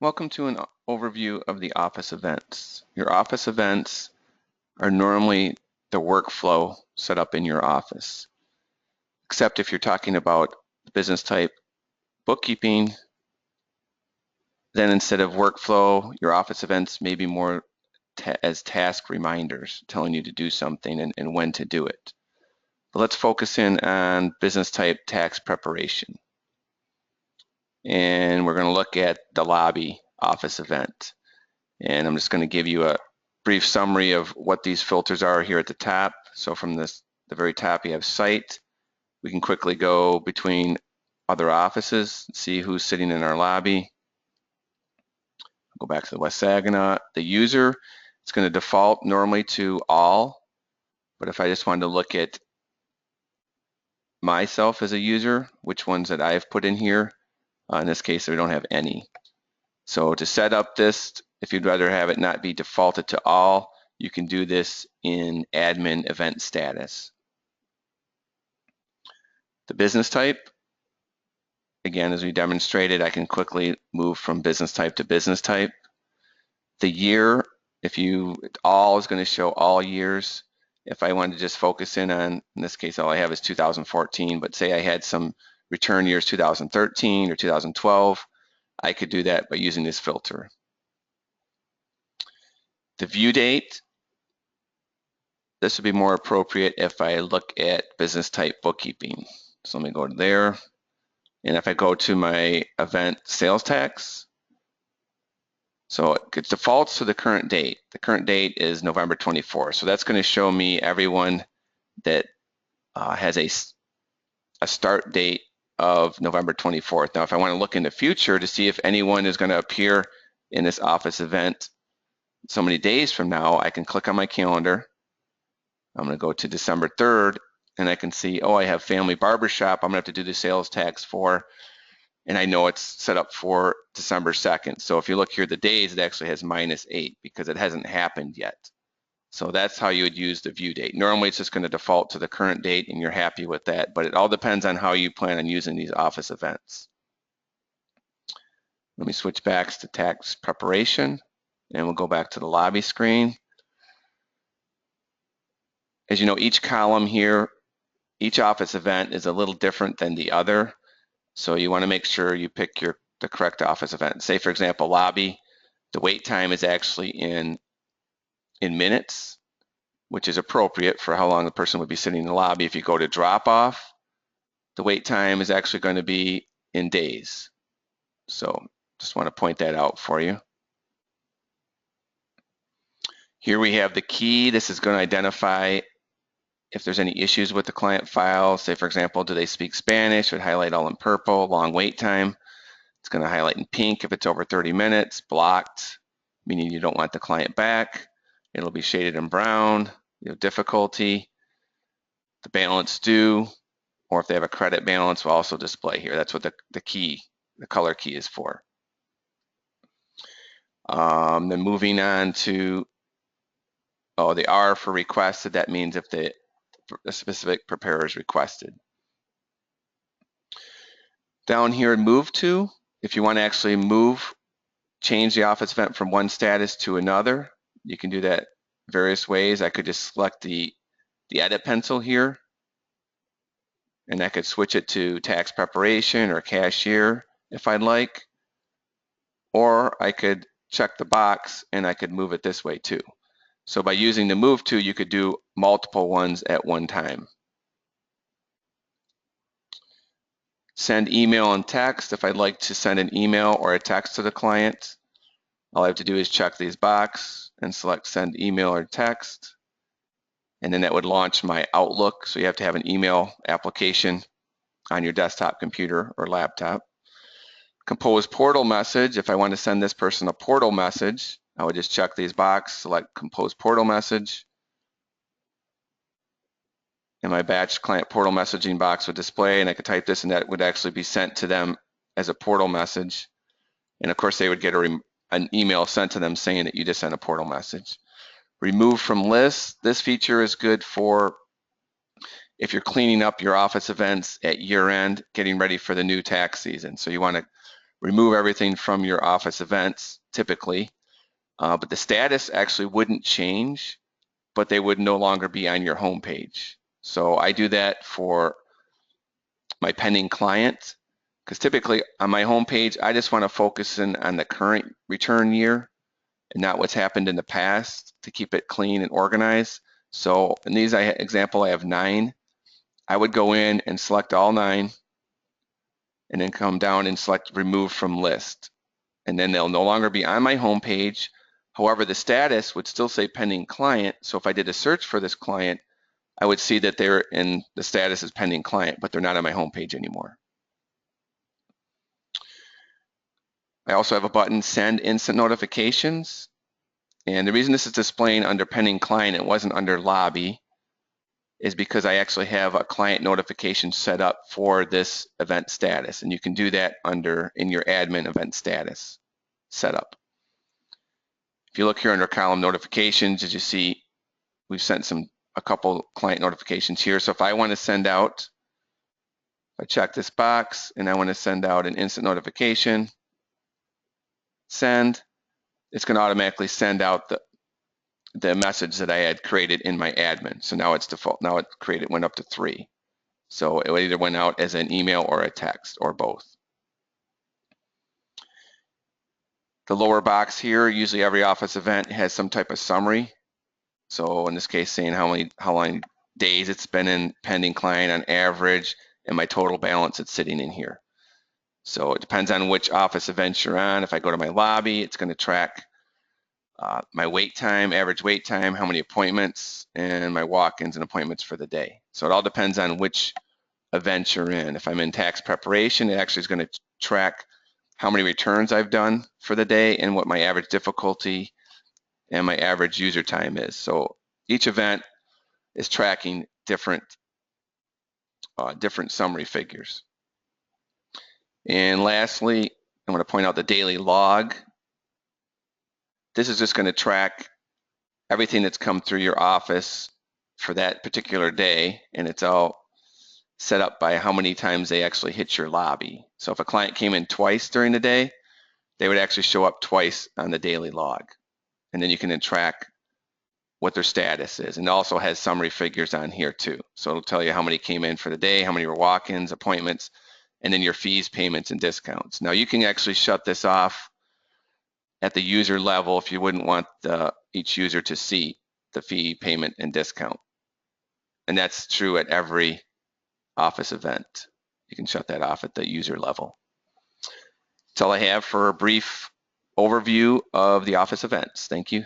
Welcome to an overview of the office events. Your office events are normally the workflow set up in your office, except if you're talking about business type bookkeeping, then instead of workflow, your office events may be more as task reminders, telling you to do something and when to do it. But let's focus in on business type tax preparation. And we're going to look at the lobby office event. And I'm just going to give you a brief summary of what these filters are here at the top. So from the very top, you have site. We can quickly go between other offices, see who's sitting in our lobby. Go back to the West Saginaw. The user, it's going to default normally to all. But if I just wanted to look at myself as a user, which ones that I've put in here, in this case, we don't have any. So to set up this, if you'd rather have it not be defaulted to all, you can do this in admin event status. The business type, again, as we demonstrated, I can quickly move from business type to business type. The year, all is going to show all years. If I wanted to just focus in on, in this case, all I have is 2014, but say I had some return years 2013 or 2012, I could do that by using this filter. The view date, this would be more appropriate if I look at business type bookkeeping. So let me go to there. And if I go to my event sales tax, so it defaults to the current date. The current date is November 24th. So that's going to show me everyone that has a start date of November 24th. Now, if I want to look in the future to see if anyone is going to appear in this office event so many days from now, I can click on my calendar. I'm going to go to December 3rd, and I can see, oh, I have Family Barbershop. I'm going to have to do the sales tax for, and I know it's set up for December 2nd. So if you look here, the days, it actually has -8 because it hasn't happened yet. So that's how you would use the view date. Normally, it's just going to default to the current date, and you're happy with that, but it all depends on how you plan on using these office events. Let me switch back to tax preparation, and we'll go back to the lobby screen. As you know, each column here, each office event is a little different than the other. So you want to make sure you pick the correct office event. Say, for example, lobby, the wait time is actually in minutes, which is appropriate for how long the person would be sitting in the lobby. If you go to drop off, the wait time is actually going to be in days. So just want to point that out for you. Here we have the key. This is going to identify if there's any issues with the client file. Say, for example, do they speak Spanish? It would highlight all in purple, long wait time. It's going to highlight in pink if it's over 30 minutes, blocked, meaning you don't want the client back. It'll be shaded in brown, difficulty, the balance due, or if they have a credit balance, will also display here. That's what the key, the color key is for. Then moving on to, the R for requested, that means if the specific preparer is requested. Down here in move to, if you want to actually change the office event from one status to another, you can do that various ways. I could just select the edit pencil here, and I could switch it to tax preparation or cashier if I'd like, or I could check the box and I could move it this way too. So by using the move to, you could do multiple ones at one time. Send email and text. If I'd like to send an email or a text to the client, all I have to do is check these boxes and select send email or text. And then that would launch my Outlook. So you have to have an email application on your desktop computer or laptop. Compose portal message. If I want to send this person a portal message, I would just check these boxes, select compose portal message. And my batch client portal messaging box would display, and I could type this and that would actually be sent to them as a portal message. And of course they would get an email sent to them saying that you just sent a portal message. Remove from list. This feature is good for if you're cleaning up your office events at year end, getting ready for the new tax season. So you want to remove everything from your office events typically, but the status actually wouldn't change, but they would no longer be on your home page. So I do that for my pending client, because typically on my home page, I just want to focus in on the current return year and not what's happened in the past to keep it clean and organized. So in these example, I have 9. I would go in and select all 9 and then come down and select remove from list. And then they'll no longer be on my home page. However, the status would still say pending client. So if I did a search for this client, I would see that they're in the status as pending client, but they're not on my home page anymore. I also have a button, send instant notifications. And the reason this is displaying under pending client, it wasn't under lobby, is because I actually have a client notification set up for this event status. And you can do that in your admin event status setup. If you look here under column notifications, as you see, we've sent a couple client notifications here. So if I want to send out, I check this box and I want to send out an instant notification, send, it's going to automatically send out the message that I had created in my admin. So now it's default. Now it went up to 3. So it either went out as an email or a text or both. The lower box here, usually every office event has some type of summary. So in this case, saying how many days it's been in pending client on average and my total balance that's sitting in here. So it depends on which office event you're on. If I go to my lobby, it's going to track my wait time, average wait time, how many appointments, and my walk-ins and appointments for the day. So it all depends on which event you're in. If I'm in tax preparation, it actually is going to track how many returns I've done for the day and what my average difficulty and my average user time is. So each event is tracking different summary figures. And lastly, I want to point out the daily log. This is just going to track everything that's come through your office for that particular day, and it's all set up by how many times they actually hit your lobby. So if a client came in twice during the day, they would actually show up twice on the daily log. And then you can then track what their status is. And it also has summary figures on here too. So it'll tell you how many came in for the day, how many were walk-ins, appointments, and then your fees, payments, and discounts. Now you can actually shut this off at the user level if you wouldn't want each user to see the fee, payment, and discount. And that's true at every office event. You can shut that off at the user level. That's all I have for a brief overview of the office events. Thank you.